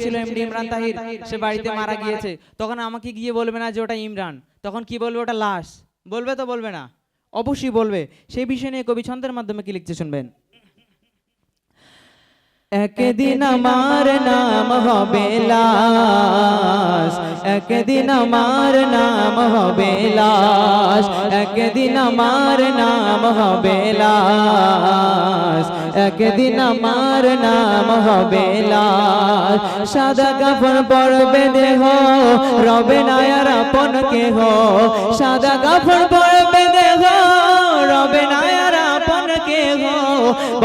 ছিল এমডি ইমরান তাহির, সে বাড়িতে মারা গিয়েছে, তখন আমাকে গিয়ে বলবে না যে ওটা ইমরান, তখন কি বলবে? ওটা লাশ বলবে, তো বলবে না? অবশ্যই বলবে। সেই বিষয় নিয়ে কবি ছন্দের মাধ্যমে কি লিখতে শুনবেন। একদিন আমার নাম হবে লাশ, একদিন আমার নাম হবে লাশ, একদিন আমার নাম হবে লাশ, একদিন আমার নাম হবে লাশ। সাদা কাফন পরবে দেহ, রবে না আর আপন কেহ। সাদা কাফন পরবে দেহ, রবে না আর আপন কেহ।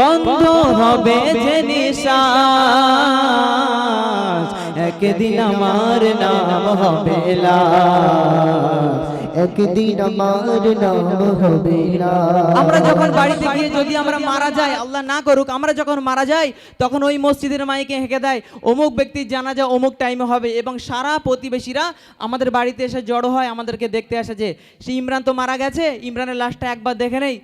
বন্ধ হবে যে নিশ্বাস, একদিন আমার নাম হবে লাশ, একদিন আমার নাম হবে লাশ। আমরা যখন বাড়িতে গিয়ে যদি আমরা মারা যাই, আল্লাহ না করুক, আমরা যখন মারা যাই তখন ওই মসজিদের মাইকে হেঁকে দেয় অমুক ব্যক্তির জানাজা অমুক টাইমে হবে, এবং সারা প্রতিবেশীরা আমাদের বাড়িতে এসে জড়ো হয়, আমাদেরকে দেখতে আসে যে সে ইমরান তো মারা গেছে, ইমরানের লাশটা একবার দেখে নেই,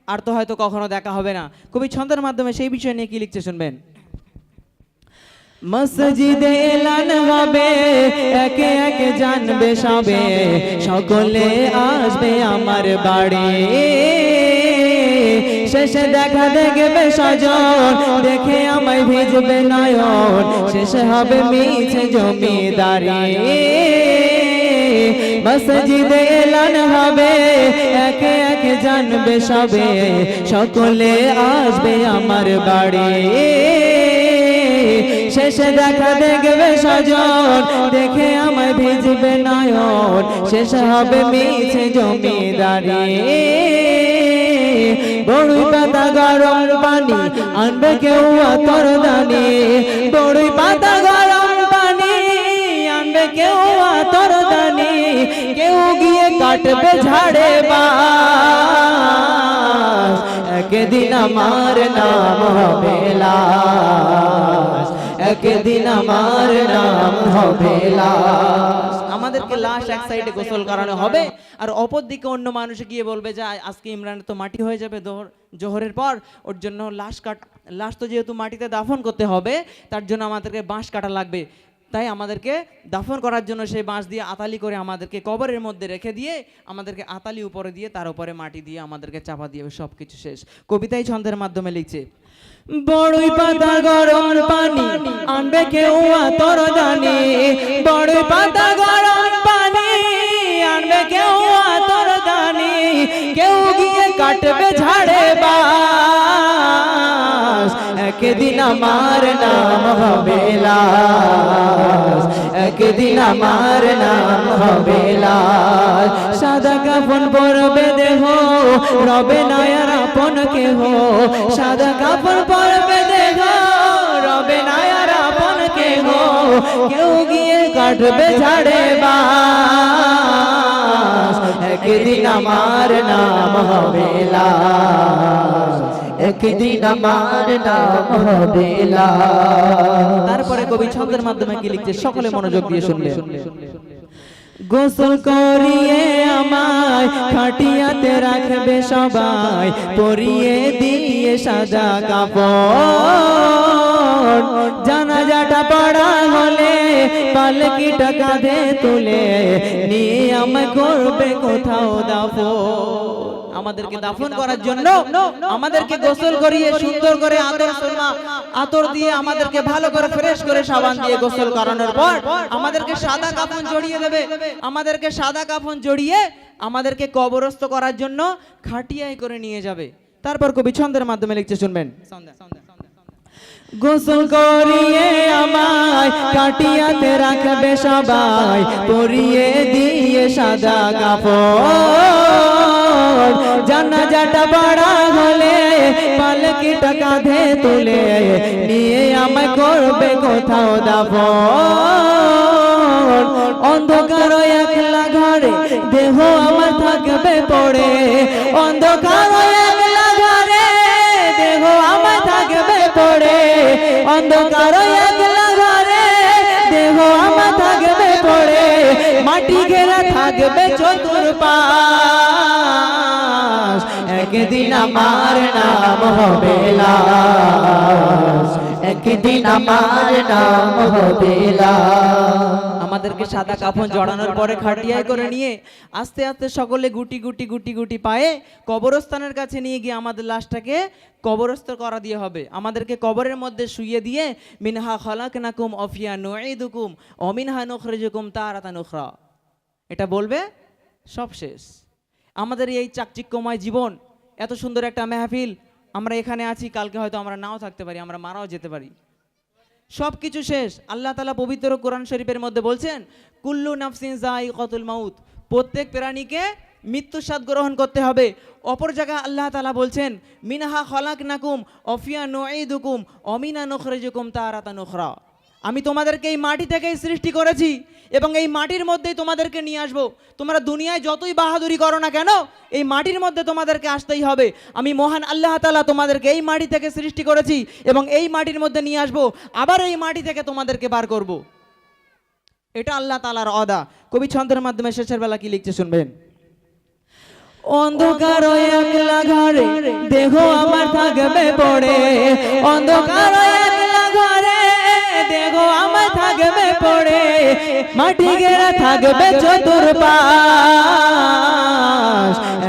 আর তো হয়তো কখনো দেখা হবে না। কবি ছন্দের মাধ্যমে সেই বিষয় নিয়ে কি লিখছে শুনবেন। মসজিদে এলান হবে, একে একে জানবে সবে, সকলে আসবে আমার বাড়ি। শেষে দেখা দেখবে সজন, দেখে আমায় ভিজবে নয়ন, শেষে হবে মিছে জমিদারি। মসজিদে এলান হবে, একে একে জানবে সবে, সকলে আসবে আমার বাড়ি। শেষে দেখা দেখবে সজন, দেখে আমায় ভিজবে নয়ন, শেষে হবে মিছে জমিদারি। বড়ই পাতা গরম পানি আনবে কেউ আতর দানি, বড়ই পাতা গরম পানি আনবে কেউ আতর দানি, কেউ গিয়ে কাটবে ঝাড়ে বাস, একদিন আমার নাম হবে লাশ, একদিন আমার নাম হবে লাশ। আমাদেরকে লাশ এক সাইডে গোসল করানো হবে, আর অপর দিকে অন্য মানুষ গিয়ে বলবে যে আজকে ইমরানের তো মাটি হয়ে যাবে জোহরের পর, ওর জন্য লাশ তো যেহেতু মাটিতে দাফন করতে হবে, তার জন্য আমাদেরকে বাঁশ কাটা লাগবে। তাই আমাদেরকে দাফন করার জন্য সেই বাঁশ দিয়ে আতালি করে আমাদেরকে কবরের মধ্যে রেখে দিয়ে, আমাদেরকে আতালি উপরে দিয়ে তার উপরে মাটি দিয়ে আমাদেরকে চাপা দিয়ে সব কিছু শেষ। কবিতাই ছন্দের মাধ্যমে লিখছে। বড়ই পাতা গরম পানি আনবে কেউ আতর দানি, বড়ই পাতা গরম পানি আনবে কেউ আতর দানি, কেউ গিয়ে কাটবে ঝাড়ে বাস, একদিন আমার নাম হবে লাশ, একদিন আমার নাম হবে লাশ। সাদা কাফন পরবে দেহ, রবে না আর আপন কেহ। সাদা কাফন পরবে দেহ, রবে না আর আপন কেহ। কেউ গিয়ে কাটবে ঝাড়ে বাস, একদিন আমার নাম হবে লাশ, একদিন আমার নাম হবে লাশ। তারপরে কবি ছন্দের মাধ্যমে কি লিখছে, সকলে মনোযোগ দিয়ে শুনবে। গোসল করিয়ে আমায় খাটিয়াতে রাখবে সবাই, পরিয়ে দিয়ে সাদা কাপড়। জানাজাটা পড়া হলে পালকিটা কাঁধে তুলে নিয়ে আমায় করবে কোথাও দাফন। আমাদেরকে দাফন করার জন্য আমাদেরকে গোসল করিয়ে সুন্দর করে আতর দিয়ে আমাদেরকে ভালো করে ফ্রেশ করে সাবান দিয়ে গোসল করানোর পর আমাদেরকে সাদা কাফন জড়িয়ে দেবে। আমাদেরকে সাদা কাফন জড়িয়ে আমাদেরকে কবরস্থ করার জন্য খাটিয়ায় করে নিয়ে যাবে। তারপর কবি ছন্দের মাধ্যমে লিখছে শুনবেন। গোসল করিয়ে আমায় কাটিয়াতে রাখবে সবাই, পরিয়ে দিয়ে সাদা কাপড়। জানাজাটা পড়া হলে পালকিটা কাঁধে তুলে নিয়ে আমায় করবে কোথাও দাফন। অন্ধকার একলা ঘরে দেহ আমার থাকবে পড়ে, অন্ধকার একলা ঘরে দেহ আমার থাকবে পড়ে, অন্ধকার একলা ঘরে দেহ আমার থাকবে পড়ে। মাটি ঘেরা থাকবে চতুর্পাশ, একদিন আমার নাম হবে লাশ, একদিন আমার নাম হবে লাশ। আমাদেরকে সাদা কাফন জড়ানোর পরে খাটিয়ায় করে নিয়ে আস্তে আস্তে সকলে গুটি গুটি গুটি গুটি পায়ে কবরস্থানের কাছে নিয়ে গিয়ে আমাদের লাশটাকে কবরস্থ করা দিয়ে হবে। আমাদেরকে কবরের মধ্যে শুইয়ে দিয়ে মিনহা খালাকনাকুম অফিয়া নুঈদুকুম অমিনহা নুখরিজুকুম তারাতান উখরা, এটা বলবে সব শেষ। আমাদের এই চাকচিক্যময় জীবন, এত সুন্দর একটা মেহফিল, আমরা এখানে আছি, কালকে হয়তো আমরা নাও থাকতে পারি, আমরা মারাও যেতে পারি, সব কিছু শেষ। আল্লাহ তাআলা পবিত্র কোরআন শরীফের মধ্যে বলছেন কুল্লু নাফসিন যায়িকাতুল মাউত, প্রত্যেক প্রাণীকে মৃত্যু স্বাদ গ্রহণ করতে হবে। অপর জায়গায় আল্লাহ তাআলা বলছেন মিনহা খালাকনাকুম অফিয়া নুঈদুকুম অমিনা নুখরিজুকুম তারাতান উখরা, আমি তোমাদেরকে এই মাটি থেকেই সৃষ্টি করেছি এবং এই মাটির মধ্যেই তোমাদেরকে নিয়ে আসবো। তোমরা দুনিয়ায় যতই বাহাদুরি করো না কেন, এই মাটির মধ্যে তোমাদেরকে আসতেই হবে। আমি মহান আল্লাহ তাআলা তোমাদেরকে এই মাটি থেকে সৃষ্টি করেছি এবং এই মাটির মধ্যে নিয়ে আসবো, আবার এই মাটি থেকে তোমাদেরকে বার করব। এটা আল্লাহ তাআলার ওয়াদা। কবি ছন্দের মাধ্যমে শেষের বেলা কি লিখতে শুনবেন। অন্ধকার একলা ঘরে দেহ আমার থাকবে পড়ে, অন্ধকার একলা ঘরে দেহ আমার থাকবে পড়ে, মাটি ঘেরা থাকবে চতুর্পাশ,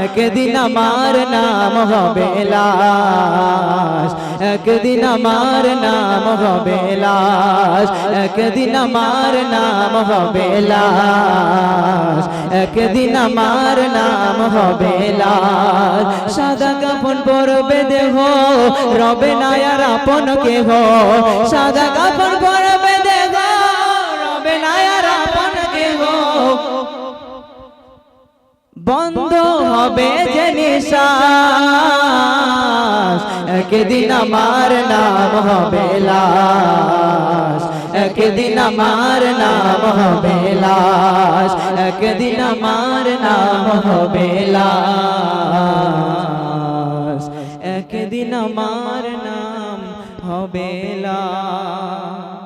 একদিন আমার নাম হবে লাশ, একদিন আমার নাম হবে লাশ, একদিন আমার নাম হবে লাশ, একদিন আমার নাম হবে লাশ। সাদা কাফন পরবে দেহ রবে না আর আপন কেহ, সাদা কাফন পরবে দেহ রবে না আর আপন কেহ, বন্ধ হবে যে নিঃশ্বাস, একদিন আমার নাম হবে লাশ, একদিন আমার নাম হবে লাশ, একদিন আমার নাম হবে লাশ, একদিন আমার নাম হবে লাশ।